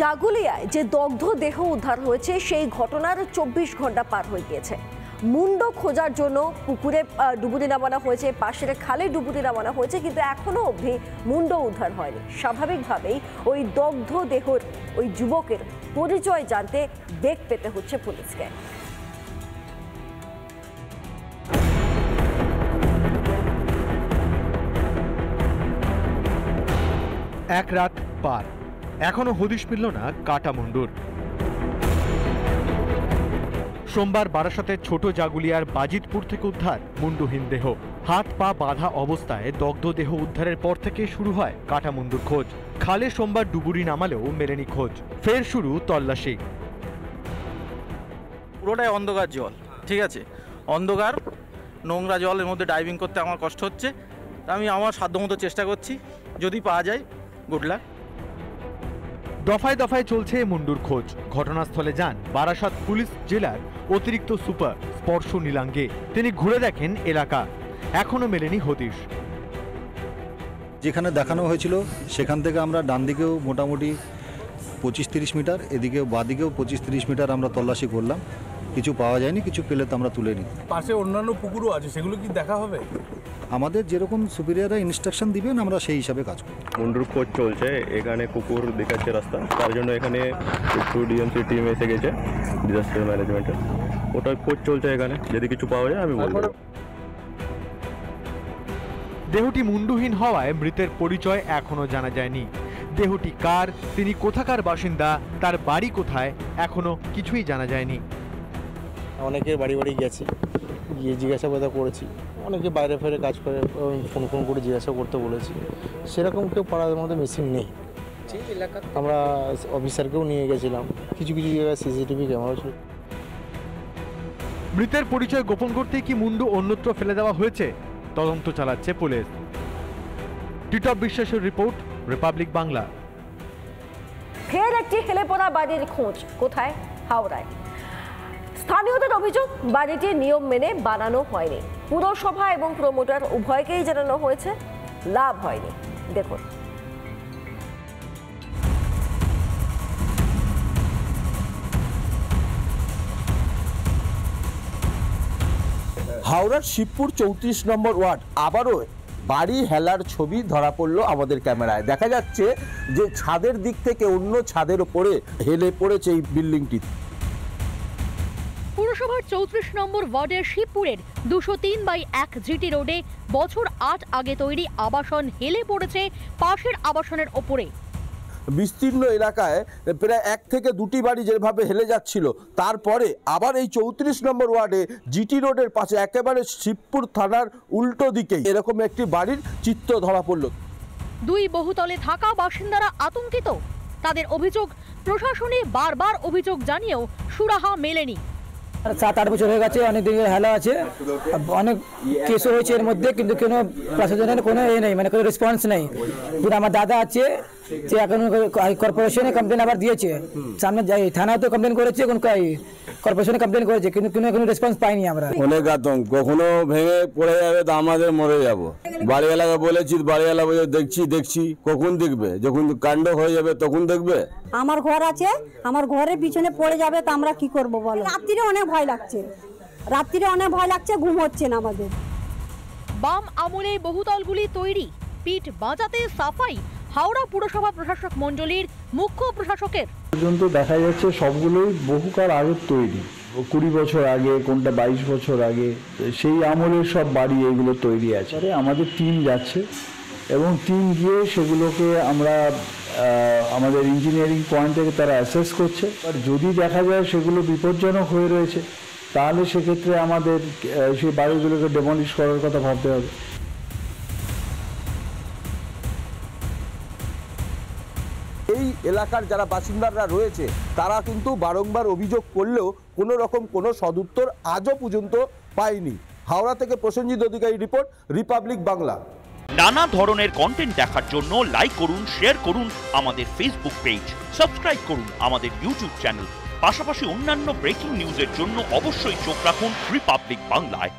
জাগুলিয়ায় যে দগ্ধ দেহ উদ্ধার হয়েছে সেই ঘটনার 24 ঘন্টা পার হয়ে গিয়েছে। মুন্ড খোঁজার জন্য পুকুরে ডুবুরি নামানো হয়েছে, পাশের খালে ডুবুরি নামানো হয়েছে, কিন্তু এখনো অবধি মুন্ড উদ্ধার হয়নি। স্বাভাবিকভাবেই ওই দগ্ধ দেহর ওই যুবকের পরিচয় জানতে বেগ পেতে হচ্ছে পুলিশকে। এক রাত পার, এখনো হদিশ মিলল না কাটা মুন্ডুর। সোমবার বারাসাতের ছোট জাগুলিয়ার বাজিতপুর থেকে উদ্ধার মুন্ডুহীন দেহ। হাত পা বাঁধা অবস্থায় দগ্ধ দেহ উদ্ধারের পর থেকে শুরু হয় কাটা মুন্ডুর খোঁজ। খালে সোমবার ডুবুরি নামালেও মেলেনি খোঁজ, ফের শুরু তল্লাশি। পুরোটাই অন্ধকার জল, ঠিক আছে, অন্ধকার নোংরা জলের মধ্যে ডাইভিং করতে আমার কষ্ট হচ্ছে। আমি আমার সাধ্যমতো চেষ্টা করছি, যদি পাওয়া যায় গুড লাক। দফায় দফায় চলছে মুন্ডুর খোঁজ। ঘটনাস্থলে যান বারাসাত পুলিশ জেলার অতিরিক্ত সুপার স্পর্শ নীলাঙ্গে। তিনি ঘুরে দেখেন এলাকা, এখনো মেলেনি হদিশ। যেখানে দেখানো হয়েছিল সেখান থেকে আমরা ডান দিকেও মোটামুটি 25-30 মিটার, এদিকেও বাদিকেও 25-30 মিটার আমরা তল্লাশি করলাম, কিছু পাওয়া যায়নি, কিছু পেলে তো আমরা তুলে নিই। পাশে অন্যান্য পুকুরও আছে, সেগুলো কি দেখা হবে? আমাদের যেরকম সুপিরিয়ররা ইনস্ট্রাকশন দিবেন আমরা সেই হিসাবে কাজ করি। মুন্ডুর খোঁজ চলছে, এখানে কুকুর দেখাচ্ছে রাস্তা, তার জন্য এখানে একটু ডিএমসি টিম এসে গেছে, ডিজাস্টার ম্যানেজমেন্টের। ওটা খোঁজ চলছে, এখানে যদি কিছু পাওয়া যায় আমি বলবো। দেহটি মুন্ডুহীন হওয়ায় মৃতের পরিচয় এখনো জানা যায়নি। দেহটি কার, তিনি কোথাকার বাসিন্দা, তার বাড়ি কোথায়, এখনো কিছুই জানা যায়নি। অনেকের বাড়ি বাড়ি গেছি, গিয়ে জিজ্ঞাসাবাদ করেছি, অনেকে বাইরে ফেরে কাজ করে, ফোন করে জিজ্ঞাসা করতে বলেছি। সেরকম কেউ পাড়ার মধ্যে মিসিং নেই। আমরা অফিসারকেও নিয়ে গেছিলাম, কিছু কিছু জায়গায় সিসিটিভি ক্যামেরা ছিল। মৃতের পরিচয় গোপন করতে কি মুন্ডু অন্যত্র ফেলে দেওয়া হয়েছে, তদন্ত চালাচ্ছে পুলিশ। টিটপ বিশ্বাসের রিপোর্ট, রিপাবলিক বাংলা। ফের একটি হেলে পড়া বাড়ির খোঁজ, কোথায়? হাওড়ায়। স্থানীয়দের অভিযোগ বাড়িটি নিয়ম মেনে বানানো হয়নি। পুরসভা এবং প্রমোটার উভয়কেই জানানো হয়েছে, লাভ হয়নি। দেখুন। হাওড়ার শিবপুর 34 নম্বর ওয়ার্ড আবারও বাড়ি হেলার ছবি ধরা পড়লো আমাদের ক্যামেরায়। দেখা যাচ্ছে যে ছাদের দিক থেকে অন্য ছাদের উপরে হেলে পড়েছে এই বিল্ডিংটি। পুরসভার 34 নম্বর ওয়ার্ডের শিবপুরের 203/1 জিটি রোডে বছর 8 আগে তৈরি আবাসন হেলে পড়েছে পাশের আবাসনের ওপরে। বিস্তীর্ণ এলাকায় প্রায় 1 থেকে 2টি বাড়ি যেভাবে হেলে যাচ্ছিল, তারপরে আবার এই 34 নম্বর ওয়ার্ডে জিটি রোডের পাশে একেবারে শিবপুর থানার উল্টো দিকে এরকম একটি বাড়ির চিত্র ধরা পড়ল। দুই বহুতলে থাকা বাসিন্দারা আতঙ্কিত। তাদের অভিযোগ, প্রশাসনে বারবার অভিযোগ জানিয়েও সুরাহা মেলেনি। 7-8 বছর হয়ে গেছে, অনেক দিন হেলা আছে, অনেক কেসও হয়েছে এর মধ্যে, কিন্তু কোনো প্রশাসনের কোনো নেই, মানে কোনো রেসপন্স নেই। কিন্তু আমার দাদা আছে, সে এখন কর্পোরেশনে কমপ্লেন আবার দিয়েছে, সামনে যাই থানায় তো কমপ্লেন করেছে, কোন কর্পোরেশনে কমপ্লেন করেছে, কিন্তু কোনো রেসপন্স পাইনি আমরা। অনেক আতঙ্ক, কখনো ভেঙে পড়ে যাবে তো আমাদের মরে যাব। বাড়িওয়ালাকে বলেছি, বাড়িওয়ালা বলে দেখছি, কখন দেখবে? যখন কাণ্ড হয়ে যাবে তখন দেখবে। আমার ঘর আছে, আমার ঘরের পিছনে পড়ে যাবে তো আমরা কি করব বলো? রাত্রিরে অনেক ভয় লাগছে, ঘুম হচ্ছে না আমাদের। বাম আমলে বহুতলগুলি তৈরি, পিঠ বাঁচাতে সাফাই হাওড়া পুরসভা প্রশাসক মণ্ডলীর মুখ্য প্রশাসকের। পর্যন্ত দেখা যাচ্ছে সবগুলোই বহুকাল আগের তৈরি, 20 বছর আগে, কোনটা 22 বছর আগে, সেই আমলের সব বাড়ি এগুলো তৈরি আছে। আমাদের টিম যাচ্ছে এবং টিম গিয়ে সেগুলোকে আমরা আমাদের ইঞ্জিনিয়ারিং পয়েন্ট থেকে তারা অ্যাসেস করছে। আর যদি দেখা যায় সেগুলো বিপজ্জনক হয়ে রয়েছে, তাহলে সেক্ষেত্রে আমাদের সেই বাড়িগুলোকে ডেমলিশ করার কথা ভাবতে হবে। এই এলাকার যারা বাসিন্দারা রয়েছে তারা কিন্তু বারংবার অভিযোগ করলেও কোনো রকম কোনো সদুত্তর আজও পর্যন্ত পায়নি। হাওড়া থেকে প্রসেনজিৎ অধিকারী রিপোর্ট, রিপাবলিক বাংলা। নানা ধরনের কন্টেন্ট দেখার জন্য লাইক করুন, শেয়ার করুন আমাদের ফেসবুক পেজ, সাবস্ক্রাইব করুন আমাদের ইউটিউব চ্যানেল। পাশাপাশি অন্যান্য ব্রেকিং নিউজের জন্য অবশ্যই চোখ রাখুন রিপাবলিক বাংলায়।